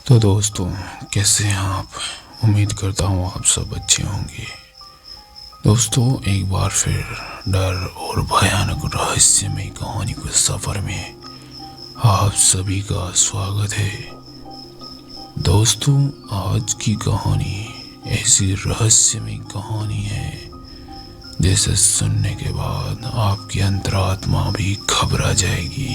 तो दोस्तों, कैसे हैं आप? उम्मीद करता हूँ आप सब अच्छे होंगे। दोस्तों, एक बार फिर डर और भयानक रहस्यमय कहानी के सफ़र में आप सभी का स्वागत है। दोस्तों, आज की कहानी ऐसी रहस्यमय कहानी है जिसे सुनने के बाद आपकी अंतरात्मा भी घबरा जाएगी,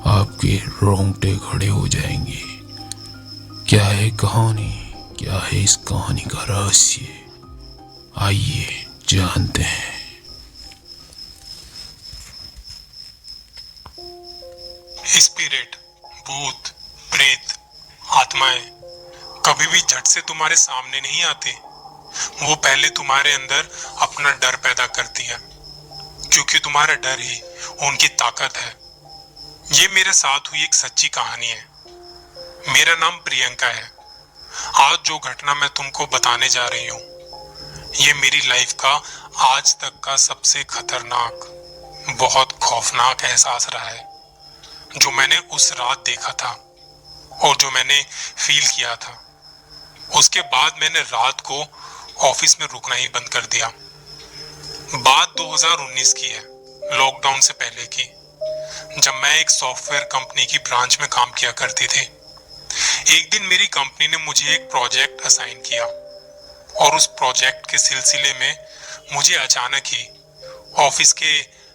आपके रोंगटे खड़े हो जाएंगे। क्या है कहानी? क्या है इस कहानी का रहस्य? आइए जानते हैं। स्पिरिट, भूत, प्रेत, आत्माएं कभी भी झट से तुम्हारे सामने नहीं आती। वो पहले तुम्हारे अंदर अपना डर पैदा करती है, क्योंकि तुम्हारा डर ही उनकी ताकत है। ये मेरे साथ हुई एक सच्ची कहानी है। मेरा नाम प्रियंका है। आज जो घटना मैं तुमको बताने जा रही हूँ, ये मेरी लाइफ का आज तक का सबसे खतरनाक, बहुत खौफनाक एहसास रहा है, जो मैंने उस रात देखा था और जो मैंने फील किया था। उसके बाद मैंने रात को ऑफिस में रुकना ही बंद कर दिया। बात 2019 की है, लॉकडाउन से पहले की, जब मैं एक सॉफ्टवेयर कंपनी की ब्रांच में काम किया करती थी। एक दिन मेरी कंपनी ने मुझे एक प्रोजेक्ट असाइन किया और उस प्रोजेक्ट के सिलसिले में मुझे अचानक ही ऑफिस के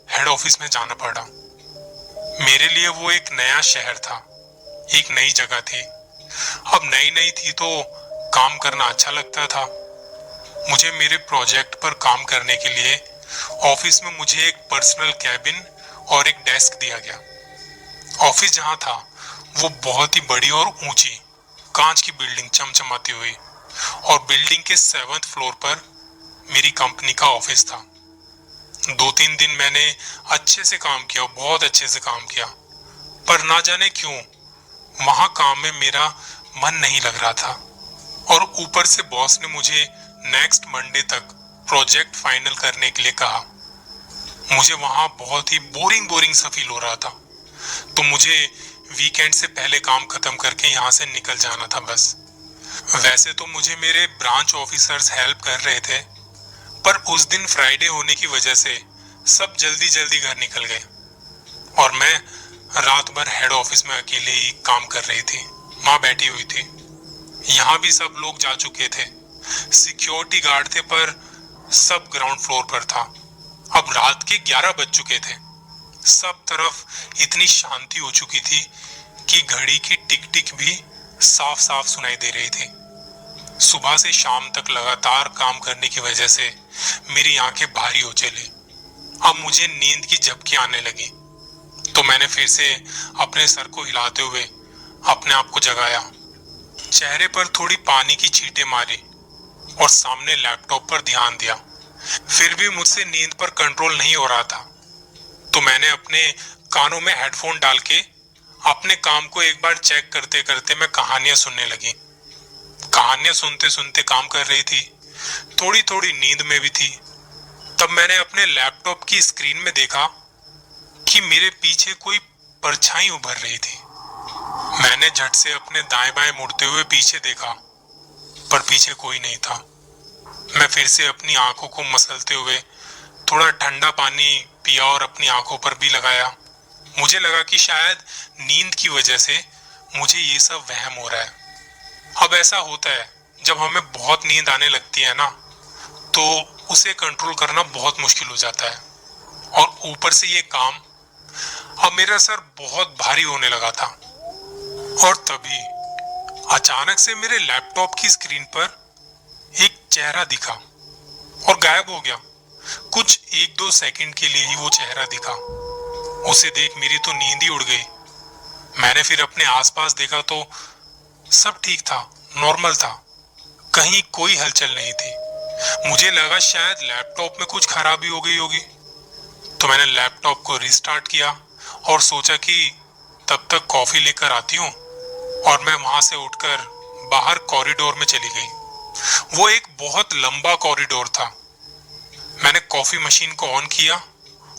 हेड ऑफिस में जाना पड़ा। मेरे लिए वो एक नया शहर था, एक नई जगह थी। अब नई नई थी तो काम करना अच्छा लगता था। मुझे मेरे प्रोजेक्ट पर काम करने के लिए ऑफिस में मुझे एक पर्सनल कैबिन और एक डेस्क दिया गया। ऑफिस जहाँ था वो बहुत ही बड़ी और ऊंची कांच की बिल्डिंग चमचमाती हुई, और बिल्डिंग के 7th फ्लोर पर मेरी कंपनी का ऑफिस था। 2-3 दिन मैंने अच्छे से काम किया, बहुत अच्छे से काम किया, पर ना जाने क्यों वहां काम में मेरा मन नहीं लग रहा था। और ऊपर से बॉस ने मुझे नेक्स्ट मंडे तक प्रोजेक्ट फाइनल करने के लिए कहा। मुझे वहां बहुत ही बोरिंग सा फील हो रहा था, तो मुझे वीकेंड से पहले काम खत्म करके यहाँ से निकल जाना था बस। वैसे तो मुझे मेरे ब्रांच ऑफिसर्स हेल्प कर रहे थे, पर उस दिन फ्राइडे होने की वजह से सब जल्दी घर निकल गए और मैं रात भर हेड ऑफिस में अकेले ही काम कर रही थी। माँ बैठी हुई थी। यहाँ भी सब लोग जा चुके थे, सिक्योरिटी गार्ड थे, पर सब ग्राउंड फ्लोर पर था। अब रात के 11 बज चुके थे। सब तरफ इतनी शांति हो चुकी थी कि घड़ी की टिक टिक भी साफ साफ सुनाई दे रही थी। सुबह से शाम तक लगातार काम करने की वजह से मेरी आंखें भारी हो चली। अब मुझे नींद की झपकी आने लगी, तो मैंने फिर से अपने सर को हिलाते हुए अपने आप को जगाया। चेहरे पर थोड़ी पानी की छींटें मारी और सामने लैपटॉप पर ध्यान दिया। फिर भी मुझसे नींद पर कंट्रोल नहीं हो रहा था, तो मैंने अपने कानों में हेडफोन डाल के अपने काम को एक बार चेक करते करते मैं कहानियां सुनने लगी। कहानियां सुनते सुनते काम कर रही थी, थोड़ी नींद में भी थी। तब मैंने अपने लैपटॉप की स्क्रीन में देखा कि मेरे पीछे कोई परछाई उभर रही थी। मैंने झट से अपने दाएं बाएं मुड़ते हुए पीछे देखा, पर पीछे कोई नहीं था। मैं फिर से अपनी आंखों को मसलते हुए थोड़ा ठंडा पानी पिया और अपनी आंखों पर भी लगाया। मुझे लगा कि शायद नींद की वजह से मुझे ये सब वहम हो रहा है। अब ऐसा होता है, जब हमें बहुत नींद आने लगती है ना, तो उसे कंट्रोल करना बहुत मुश्किल हो जाता है। और ऊपर से ये काम, अब मेरा सर बहुत भारी होने लगा था। और तभी अचानक से मेरे लैपटॉप की स्क्रीन पर एक चेहरा दिखा और गायब हो गया। कुछ 1-2 सेकंड के लिए ही वो चेहरा दिखा। उसे देख मेरी तो नींद ही उड़ गई। मैंने फिर अपने आसपास देखा तो सब ठीक था, नॉर्मल था, कहीं कोई हलचल नहीं थी। मुझे लगा शायद लैपटॉप में कुछ खराबी हो गई होगी, तो मैंने लैपटॉप को रिस्टार्ट किया और सोचा कि तब तक कॉफी लेकर आती हूँ, और मैं वहां से उठकर बाहर कॉरिडोर में चली गई। वो एक बहुत लंबा कॉरिडोर था। मैंने कॉफी मशीन को ऑन किया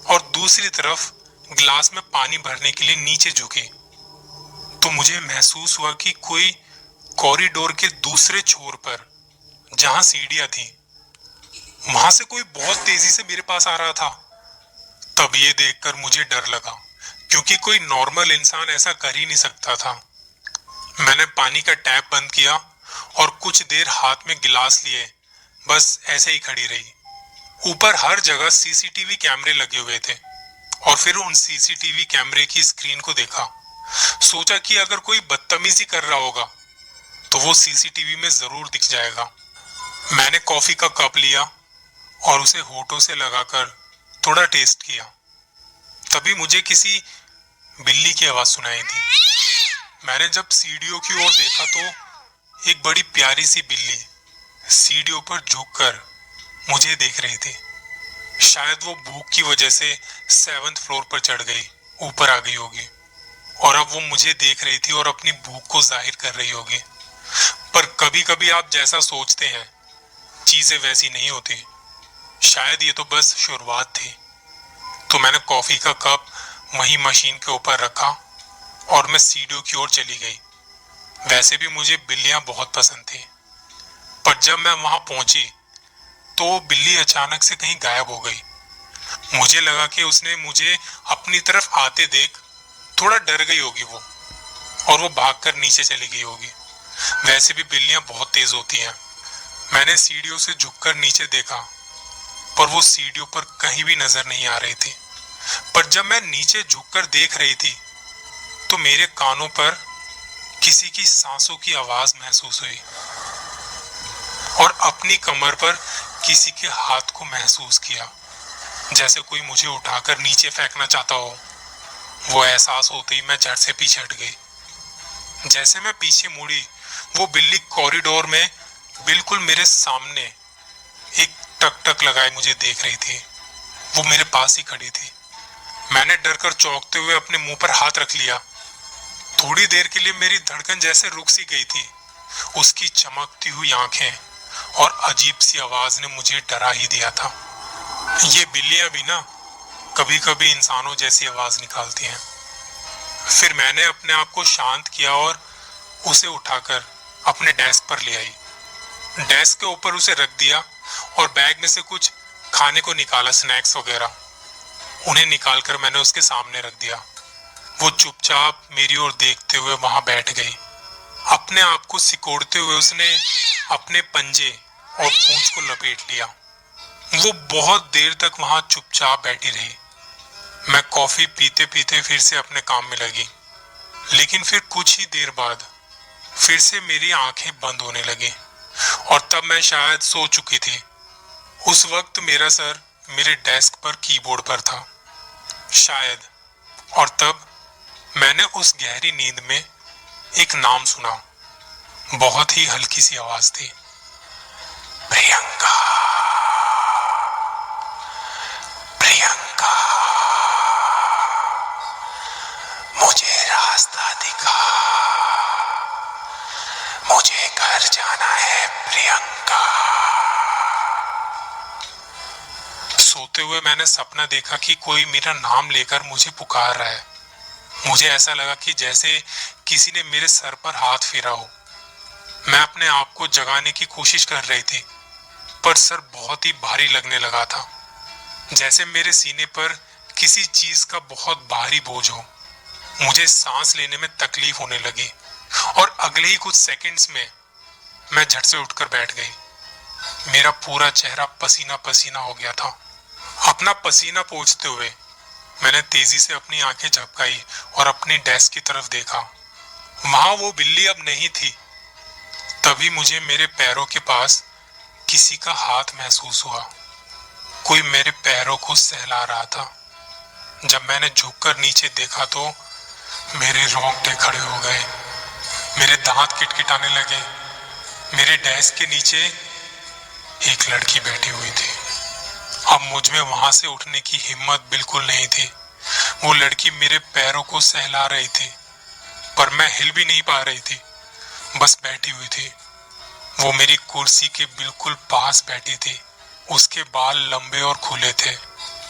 और दूसरी तरफ गिलास में पानी भरने के लिए नीचे झुकी, तो मुझे महसूस हुआ कि कोई कॉरिडोर के दूसरे छोर पर जहां सीढ़ियां थी, वहां से कोई बहुत तेजी से मेरे पास आ रहा था। तब ये देखकर मुझे डर लगा, क्योंकि कोई नॉर्मल इंसान ऐसा कर ही नहीं सकता था। मैंने पानी का टैप बंद किया और कुछ देर हाथ में गिलास लिए बस ऐसे ही खड़ी रही। ऊपर हर जगह सीसीटीवी कैमरे लगे हुए थे और फिर उन सीसीटीवी कैमरे की स्क्रीन को देखा। सोचा कि अगर कोई बदतमीजी कर रहा होगा तो वो सीसीटीवी में जरूर दिख जाएगा। मैंने कॉफी का कप लिया और उसे होठों से लगाकर थोड़ा टेस्ट किया। तभी मुझे किसी बिल्ली की आवाज सुनाई दी। मैंने जब सीढ़ियों की ओर देखा तो एक बड़ी प्यारी सी बिल्ली सीढ़ियों पर झुककर मुझे देख रही थी। शायद वो भूख की वजह से 7th फ्लोर पर चढ़ गई, ऊपर आ गई होगी और अब वो मुझे देख रही थी और अपनी भूख को जाहिर कर रही होगी। पर कभी कभी आप जैसा सोचते हैं चीजें वैसी नहीं होती। शायद ये तो बस शुरुआत थी। तो मैंने कॉफी का कप वहीं मशीन के ऊपर रखा और मैं सीढ़ियों की ओर चली गई। वैसे भी मुझे बिल्लियां बहुत पसंद थी, पर जब मैं वहां पहुंची तो बिल्ली अचानक से कहीं गायब हो गई। मुझे लगा कि उसने मुझे अपनी तरफ आते देख थोड़ा डर गई होगी वो, और वो भागकर नीचे चली गई होगी। वैसे भी बिल्लियां बहुत तेज होती हैं। मैंने सीढ़ियों से झुककर नीचे देखा, पर वो सीढ़ियों पर कहीं भी नजर नहीं आ रही थी। पर जब मैं नीचे झुककर देख रही थी तो मेरे कानों पर किसी की सांसों की आवाज महसूस हुई और अपनी कमर पर किसी के हाथ को महसूस किया, जैसे कोई मुझे उठाकर नीचे फेंकना चाहता हो। वो एहसास होते ही मैं झट से पीछे हट गई। जैसे मैं पीछे मुड़ी, वो बिल्ली कॉरिडोर में बिल्कुल मेरे सामने एक टक टक लगाए मुझे देख रही थी। वो मेरे पास ही खड़ी थी। मैंने डर कर चौंकते हुए अपने मुंह पर हाथ रख लिया। थोड़ी देर के लिए मेरी धड़कन जैसे रुक सी गई थी। उसकी चमकती हुई आंखें और अजीब सी आवाज ने मुझे डरा ही दिया था। ये बिल्लियां भी ना कभी कभी इंसानों जैसी आवाज निकालती हैं। फिर मैंने अपने आप को शांत किया और उसे उठाकर अपने डेस्क पर ले आई। डेस्क के ऊपर उसे रख दिया और बैग में से कुछ खाने को निकाला, स्नैक्स वगैरह। उन्हें निकालकर मैंने उसके सामने रख दिया। वो चुपचाप मेरी ओर देखते हुए वहां बैठ गई। अपने आप को सिकोड़ते हुए उसने अपने पंजे और पूंछ को लपेट लिया। वो बहुत देर तक वहां चुपचाप बैठी रही। मैं कॉफी पीते पीते फिर से अपने काम में लगी, लेकिन फिर कुछ ही देर बाद फिर से मेरी आंखें बंद होने लगी और तब मैं शायद सो चुकी थी। उस वक्त मेरा सर मेरे डेस्क पर कीबोर्ड पर था शायद, और तब मैंने उस गहरी नींद में एक नाम सुना। बहुत ही हल्की सी आवाज थी, प्रियंका, प्रियंका, मुझे रास्ता दिखा, मुझे घर जाना है प्रियंका। सोते हुए मैंने सपना देखा कि कोई मेरा नाम लेकर मुझे पुकार रहा है। मुझे ऐसा लगा कि जैसे किसी ने मेरे सर पर हाथ फेरा हो। मैं अपने आप को जगाने की कोशिश कर रही थी, पर सर बहुत ही भारी लगने लगा था, जैसे मेरे सीने पर किसी चीज का बहुत भारी बोझ हो। मुझे सांस लेने में तकलीफ होने लगी और अगले ही कुछ सेकंड्स में मैं झट से उठकर बैठ गई। मेरा पूरा चेहरा पसीना पसीना हो गया था। अपना पसीना पोंछते हुए मैंने तेजी से अपनी आंखें झपकाई और अपनी डेस्क की तरफ देखा। वहां वो बिल्ली अब नहीं थी। तभी मुझे मेरे पैरों के पास किसी का हाथ महसूस हुआ। कोई मेरे पैरों को सहला रहा था। जब मैंने झुककर नीचे देखा तो मेरे रोंगटे खड़े हो गए, मेरे दांत किटकिटाने लगे। मेरे डेस्क के नीचे एक लड़की बैठी हुई थी। अब मुझ में वहां से उठने की हिम्मत बिल्कुल नहीं थी। वो लड़की मेरे पैरों को सहला रही थी, पर मैं हिल भी नहीं पा रही थी, बस बैठी हुई थी। वो मेरी कुर्सी के बिल्कुल पास बैठी थी। उसके बाल लंबे और खुले थे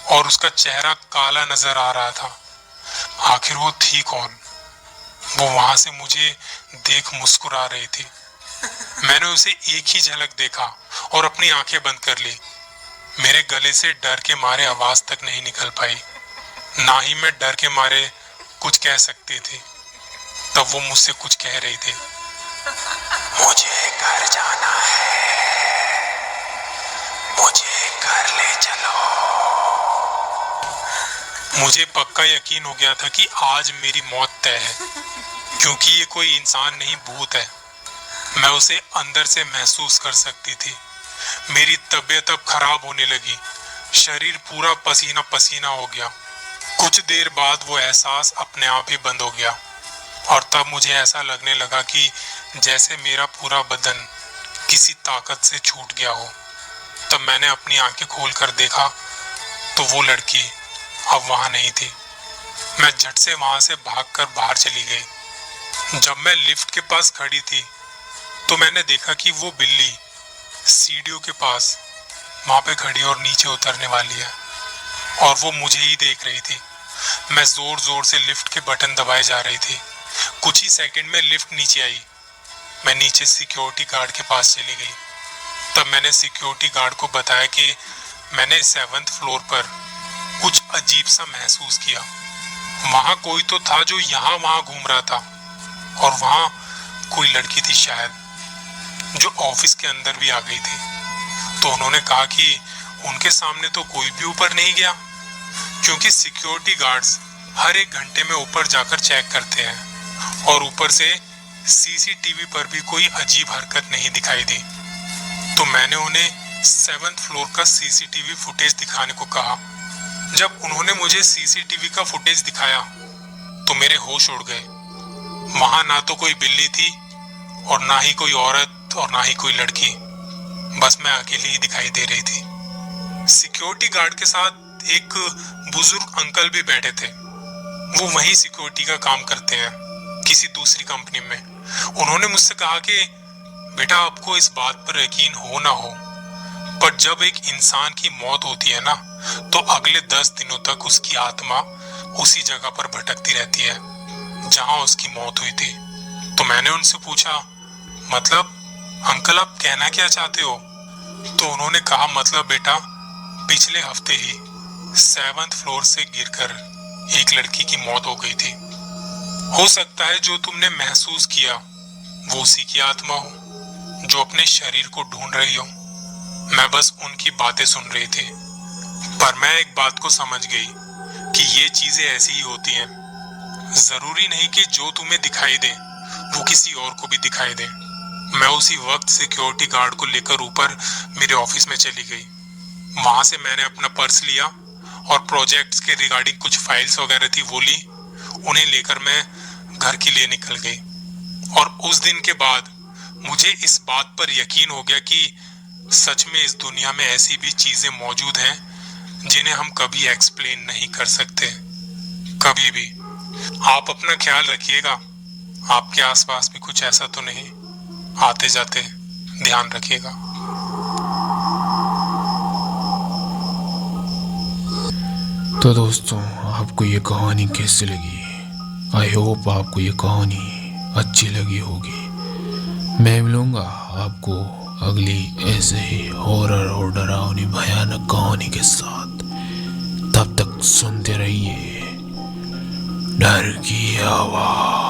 और उसका चेहरा काला नजर आ रहा था। आखिर वो थी कौन? वो वहां से मुझे देख मुस्कुरा रही थी। मैंने उसे एक ही झलक देखा और अपनी आंखें बंद कर ली। मेरे गले से डर के मारे आवाज तक नहीं निकल पाई, ना ही मैं डर के मारे कुछ कह सकती थी। तब वो मुझसे कुछ कह रही थी, मुझे घर जाना है, मुझे घर ले चलो। मुझे पक्का यकीन हो गया था कि आज मेरी मौत तय है, क्योंकि ये कोई इंसान नहीं, भूत है। मैं उसे अंदर से महसूस कर सकती थी। मेरी तबीयत अब खराब होने लगी, शरीर पूरा पसीना पसीना हो गया। कुछ देर बाद वो एहसास अपने आप ही बंद हो गया और तब मुझे ऐसा लगने लगा कि जैसे मेरा पूरा बदन किसी ताकत से छूट गया हो। तब मैंने अपनी आंखें खोलकर देखा तो वो लड़की अब वहां नहीं थी। मैं झट से वहां से भागकर बाहर चली गई। जब मैं लिफ्ट के पास खड़ी थी तो मैंने देखा कि वो बिल्ली सीढ़ियों के पास वहां पे खड़ी और नीचे उतरने वाली है और वो मुझे ही देख रही थी। मैं जोर जोर से लिफ्ट के बटन दबाए जा रही थी। कुछ ही सेकंड में लिफ्ट नीचे आई। मैं नीचे सिक्योरिटी गार्ड के पास चली गई। तब मैंने सिक्योरिटी गार्ड को बताया कि मैंने 7th फ्लोर पर कुछ अजीब सा महसूस किया। वहां कोई तो था जो यहाँ वहां घूम रहा था और वहां कोई लड़की थी शायद, जो ऑफिस के अंदर भी आ गई थी। तो उन्होंने कहा कि उनके सामने तो कोई भी ऊपर नहीं गया, क्योंकि सिक्योरिटी गार्ड्स हर 1 घंटे में ऊपर जाकर चेक करते हैं और ऊपर से सीसीटीवी पर भी कोई अजीब हरकत नहीं दिखाई दी। तो मैंने उन्हें 7th फ्लोर का सीसीटीवी फुटेज दिखाने को कहा। जब उन्होंने मुझे सीसीटीवी का फुटेज दिखाया तो मेरे होश उड़ गए। वहां ना तो कोई बिल्ली थी और ना ही कोई औरत और ना ही कोई लड़की, बस मैं अकेली ही दिखाई दे रही थी। सिक्योरिटी गार्ड के साथ एक बुजुर्ग अंकल भी बैठे थे। वो वहीं सिक्योरिटी का काम करते हैं, किसी दूसरी कंपनी में। उन्होंने मुझसे कहा कि बेटा, आपको इस बात पर यकीन हो ना हो, पर जब एक इंसान की मौत होती है ना, तो अगले 10 दिनों तक उसकी आत्मा उसी जगह पर भटकती रहती है जहां उसकी मौत हुई थी। तो मैंने उनसे पूछा, मतलब अंकल आप कहना क्या चाहते हो? तो उन्होंने कहा, मतलब बेटा, पिछले हफ्ते ही 7th फ्लोर से गिरकर एक लड़की की मौत हो गई थी। हो सकता है जो तुमने महसूस किया वो उसी की आत्मा हो जो अपने शरीर को ढूंढ रही हो। मैं बस उनकी बातें सुन रही थी, पर मैं एक बात को समझ गई कि ये चीजें ऐसी ही होती हैं। जरूरी नहीं कि जो तुम्हें दिखाई दे वो किसी और को भी दिखाई दे। मैं उसी वक्त सिक्योरिटी गार्ड को लेकर ऊपर मेरे ऑफिस में चली गई। वहां से मैंने अपना पर्स लिया और प्रोजेक्ट्स के रिगार्डिंग कुछ फाइल्स वगैरह थी वो ली। उन्हें लेकर मैं घर के लिए निकल गई। और उस दिन के बाद मुझे इस बात पर यकीन हो गया कि सच में इस दुनिया में ऐसी भी चीजें मौजूद हैं जिन्हें हम कभी एक्सप्लेन नहीं कर सकते, कभी भी। आप अपना ख्याल रखिएगा। आपके आसपास भी कुछ ऐसा तो नहीं? आते जाते ध्यान रखिएगा। तो दोस्तों, आपको ये कहानी कैसी लगी? आई होप आपको ये कहानी अच्छी लगी होगी। मैं मिलूंगा आपको अगली ऐसे ही हॉरर और डरावनी भयानक कहानी के साथ। तब तक सुनते रहिए डर की आवाज।